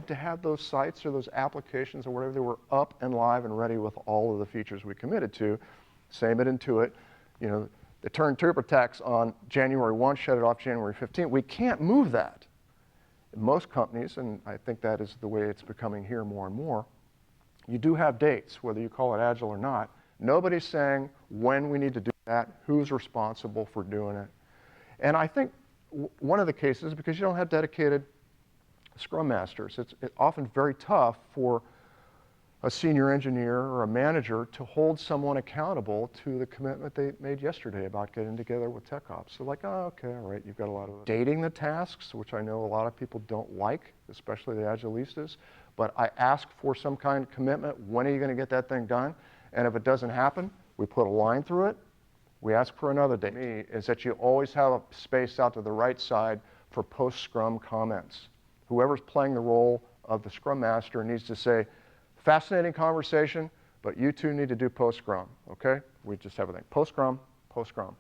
to have those sites or those applications or whatever, they were up and live and ready with all of the features we committed to. Same at Intuit. You know, they turned TurboTax on January 1, shut it off January 15. We can't move that. Most companies, and I think that is the way it's becoming here more and more, you do have dates, whether you call it Agile or not. Nobody's saying when we need to do that, who's responsible for doing it. And I think one of the cases, because you don't have dedicated Scrum Masters, it's often very tough for a senior engineer or a manager to hold someone accountable to the commitment they made yesterday about getting together with TechOps. So like, oh, okay, all right, you've got a lot of dating the tasks, which I know a lot of people don't like, especially the Agilistas, but I ask for some kind of commitment. When are you going to get that thing done? And if it doesn't happen, we put a line through it. We ask for another date. Is that you always have a space out to the right side for post-Scrum comments. Whoever's playing the role of the Scrum Master needs to say, fascinating conversation, but you two need to do post-Scrum, okay? We just have everything. Post-Scrum, post-Scrum.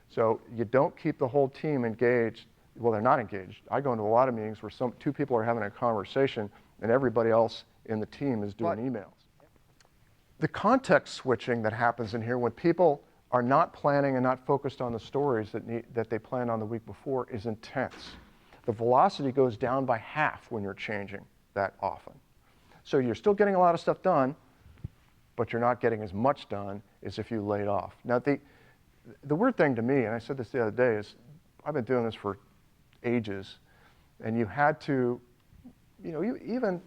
So you don't keep the whole team engaged. Well, they're not engaged. I go into a lot of meetings where two people are having a conversation and everybody else in the team is doing emails. The context switching that happens in here when people are not planning and not focused on the stories that they planned on the week before is intense. The velocity goes down by half when you're changing that often. So you're still getting a lot of stuff done, but you're not getting as much done as if you laid off. Now, the weird thing to me, and I said this the other day, is I've been doing this for ages, and you had to, you know, even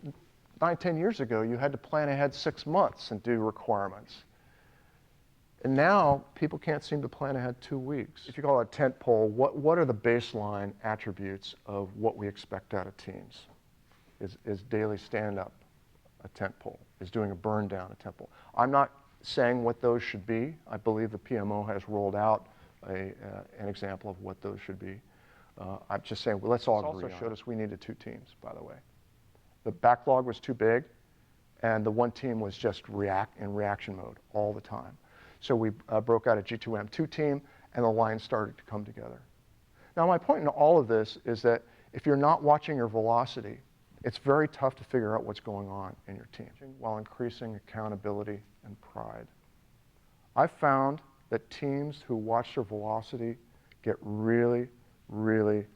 9, 10 years ago, you had to plan ahead 6 months and do requirements. And now, people can't seem to plan ahead 2 weeks. If you call it a tent pole, what are the baseline attributes of what we expect out of teams? Is daily stand-up a tent pole? Is doing a burn down a tent pole? I'm not saying what those should be. I believe the PMO has rolled out an example of what those should be. I'm just saying, well, let's all agree on it. This also showed us we needed 2 teams, by the way. The backlog was too big, and the one team was just in reaction mode all the time. So we broke out a G2M2 team, and the lines started to come together. Now, my point in all of this is that if you're not watching your velocity, it's very tough to figure out what's going on in your team while increasing accountability and pride. I've found that teams who watch their velocity get really, really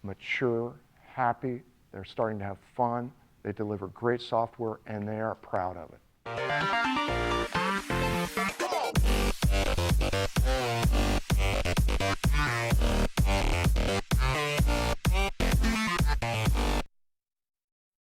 mature, happy. They're starting to have fun. They deliver great software, and they are proud of it.